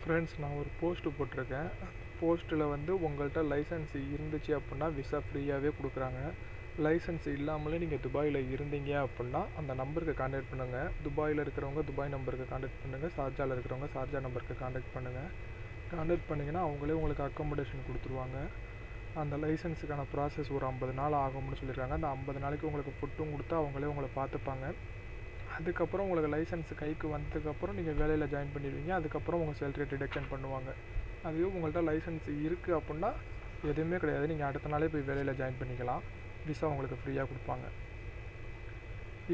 Friends, நான் ஒரு post போட்டிருக்கேன். போஸ்ட்டில் வந்து உங்கள்கிட்ட லைசன்ஸ் இருந்துச்சு அப்படின்னா விசா ஃப்ரீயாகவே கொடுக்குறாங்க. லைசன்ஸ் இல்லாமலே நீங்கள் துபாயில் இருந்தீங்க அப்படின்னா அந்த நம்பருக்கு கான்டாக்ட் பண்ணுங்கள். துபாயில் இருக்கிறவங்க துபாய் நம்பருக்கு கான்டாக்ட் பண்ணுங்கள். ஷார்ஜாவில் இருக்கிறவங்க ஷார்ஜா நம்பருக்கு கான்டாக்ட் பண்ணுங்கள். கான்டாக்ட் பண்ணிங்கன்னா அவங்களே உங்களுக்கு அக்கமடேஷன் கொடுத்துருவாங்க. அந்த லைசன்ஸுக்கான ப்ராசஸ் ஒரு 50 நாள் ஆகும்னு சொல்லியிருக்காங்க. அந்த 50 நாளைக்கு உங்களுக்கு ஃபுட்டும் கொடுத்து அவங்களே உங்களை பார்த்துப்பாங்க. அதுக்கப்புறம் உங்களுக்கு லைசன்ஸ் கைக்கு வந்ததுக்கப்புறம் நீங்கள் வேலையில் ஜாயின் பண்ணிடுவீங்க. அதுக்கப்புறம் உங்கள் சேலரி டிடக்ஷன் பண்ணுவாங்க. அதுவே உங்கள்கிட்ட லைசன்ஸ் இருக்குது அப்படின்னா எதுவுமே கிடையாது. நீங்கள் அடுத்த நாளே போய் வேலையில் ஜாயின் பண்ணிக்கலாம். விசா உங்களுக்கு ஃப்ரீயாக கொடுப்பாங்க.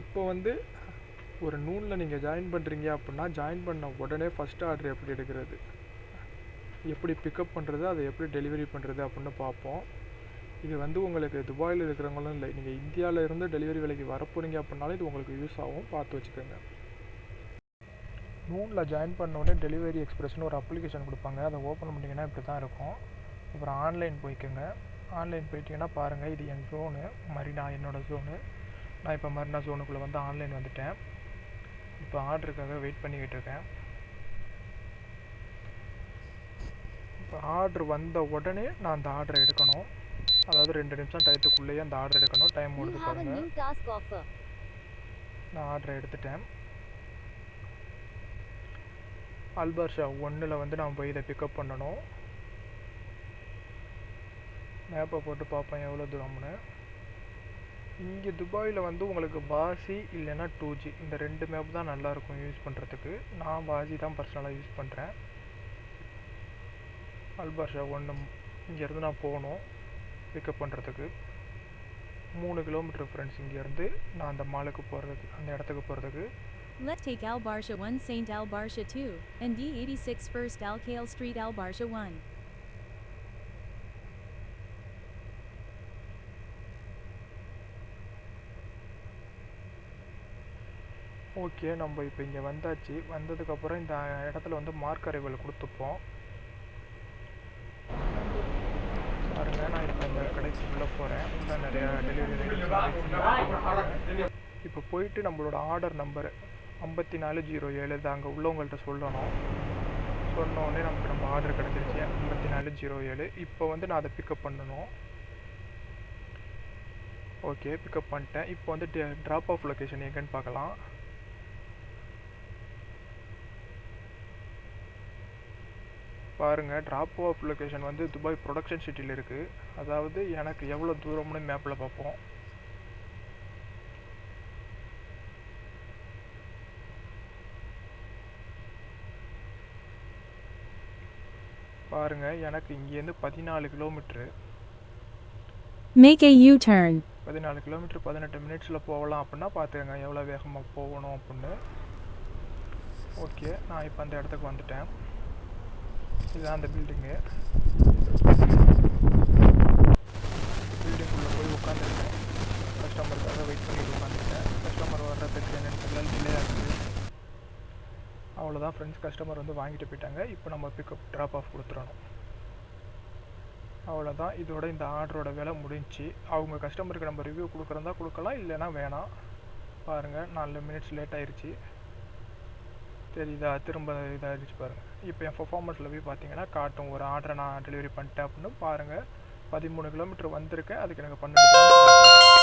இப்போ வந்து ஒரு நூலில் நீங்கள் ஜாயின் பண்ணுறீங்க அப்படின்னா ஜாயின் பண்ண உடனே ஃபஸ்ட் ஆர்டர் எப்படி எடுக்கிறது, எப்படி பிக்கப் பண்ணுறது, அதை எப்படி டெலிவரி பண்ணுறது அப்படின்னு பார்ப்போம். இது வந்து உங்களுக்கு துபாயில் இருக்கிறவங்களும் இல்லை, நீங்கள் இந்தியாவில் இருந்து டெலிவரி வேலைக்கு வரப்போகிறீங்க அப்படின்னாலும் இது உங்களுக்கு யூஸ் ஆகும். பார்த்து வச்சுக்கோங்க. நூனில் ஜாயின் பண்ணோடனே டெலிவரி எக்ஸ்பிரஸ்னு ஒரு அப்ளிகேஷன் கொடுப்பாங்க. அதை ஓப்பன் பண்ணிங்கன்னா இப்படி தான் இருக்கும். அப்புறம் ஆன்லைன் போய்க்குங்க. ஆன்லைன் போயிட்டீங்கன்னா பாருங்கள், இது என் ஜோனு மரினா, என்னோடய ஜோனு. நான் இப்போ மரினா ஜோனுக்குள்ளே வந்து ஆன்லைன் வந்துட்டேன். இப்போ ஆர்டருக்காக வெயிட் பண்ணிக்கிட்டு இருக்கேன். இப்போ ஆர்டர் வந்த உடனே நான் அந்த ஆர்டரை எடுக்கணும். அதாவது 2 நிமிஷம் டயத்துக்குள்ளேயே அந்த ஆர்டர் எடுக்கணும். டைம் ஓடுது பாருங்கள். நான் ஆர்டரை எடுத்துட்டேன். அல்பார்ஷா 1ல் வந்து நான் போய் இதை பிக்கப் பண்ணணும். மேப்பை போட்டு பார்ப்பேன் எவ்வளோ தூரம்னு. இங்கே துபாயில் வந்து உங்களுக்கு வாசி இல்லைன்னா 2G இந்த 2 மேப் தான் நல்லாயிருக்கும் யூஸ் பண்ணுறதுக்கு. நான் வாசி தான் பர்சனலாக யூஸ் பண்ணுறேன். அல்பார்ஷா 1 இங்கேருந்து நான் போகணும் பிக்கப் பண்ணுறதுக்கு. 3 கிலோமீட்டர் ஃப்ரெண்ட்ஸ் இங்கேருந்து நான் அந்த மாலுக்கு போகிறதுக்கு, அந்த இடத்துக்கு போகிறதுக்கு. Let's take Al Barsha 1 Saint Al Barsha 2, and D86 First Al Khail Street Al Barsha 1. Okay, நம்ம இப்போ இங்கே வந்தாச்சு. வந்ததுக்கப்புறம் இந்த இடத்துல வந்து மார்க் அரைவல் கொடுத்துப்போம். பாருங்கள், நான் இப்போ இந்த கடைக்கு உள்ளே போகிறேன். உள்ளே நிறையா டெலிவரி. இப்போ போயிட்டு நம்மளோட ஆர்டர் நம்பரு 5407 இது அங்கே உள்ளவங்கள்ட்ட சொல்லணும். சொன்னோடனே நமக்கு நம்ம ஆர்டர் கிடச்சிருச்சு 5407. இப்போ வந்து நான் அதை பிக்கப் பண்ணணும். ஓகே, பிக்கப் பண்ணிட்டேன். இப்போ வந்து ட்ராப் ஆஃப் லொக்கேஷன் எங்கேன்னு பார்க்கலாம். பாருங்கள், ட்ராப் ஆஃப் லொக்கேஷன் வந்து துபாய் ப்ரொடக்ஷன் சிட்டியில் இருக்குது. அதாவது எனக்கு எவ்வளோ தூரம்னு மேப்பில் பார்ப்போம். பாருங்கள், எனக்கு இங்கேருந்து 14 kilometre. Make a U-turn. 14 kilometre 18 மினிட்ஸில் போகலாம் அப்படின்னா பார்த்துக்கங்க எவ்வளோ வேகமாக போகணும் அப்படின்னு. ஓகே, நான் இப்போ அந்த இடத்துக்கு வந்துட்டேன். இதுதான் அந்த பில்டிங்கு. பில்டிங்குள்ளே போய் உட்காந்துருக்கேன். கஸ்டமருக்காக வெயிட் பண்ணிட்டு உட்காந்துருக்கேன். கஸ்டமர் வர்றதுக்கு என்னென்னு டிலே ஆகுது. அவ்வளோதான் ஃப்ரெண்ட்ஸ், கஸ்டமர் வந்து வாங்கிட்டு போயிட்டாங்க. இப்போ நம்ம பிக்கப் ட்ராப் ஆஃப் கொடுத்துடணும். அவ்வளோதான், இதோட இந்த ஆர்டரோட வேலை முடிஞ்சு. அவங்க கஸ்டமருக்கு நம்ம ரிவ்யூ கொடுக்குறதா கொடுக்கலாம், இல்லைனா வேணாம். பாருங்கள், 4 மினிட்ஸ் லேட் ஆயிடுச்சு. தெரியுதா, திரும்ப இதாகிடுச்சு பாருங்கள். இப்போ என் பர்ஃபார்மன்ஸில் போய் பார்த்தீங்கன்னா காட்டும் ஒரு ஆர்டரை நான் டெலிவரி பண்ணிட்டேன் அப்படின்னு. பாருங்கள், 13 கிலோமீட்டர் வந்திருக்கேன். அதுக்கு எனக்கு 12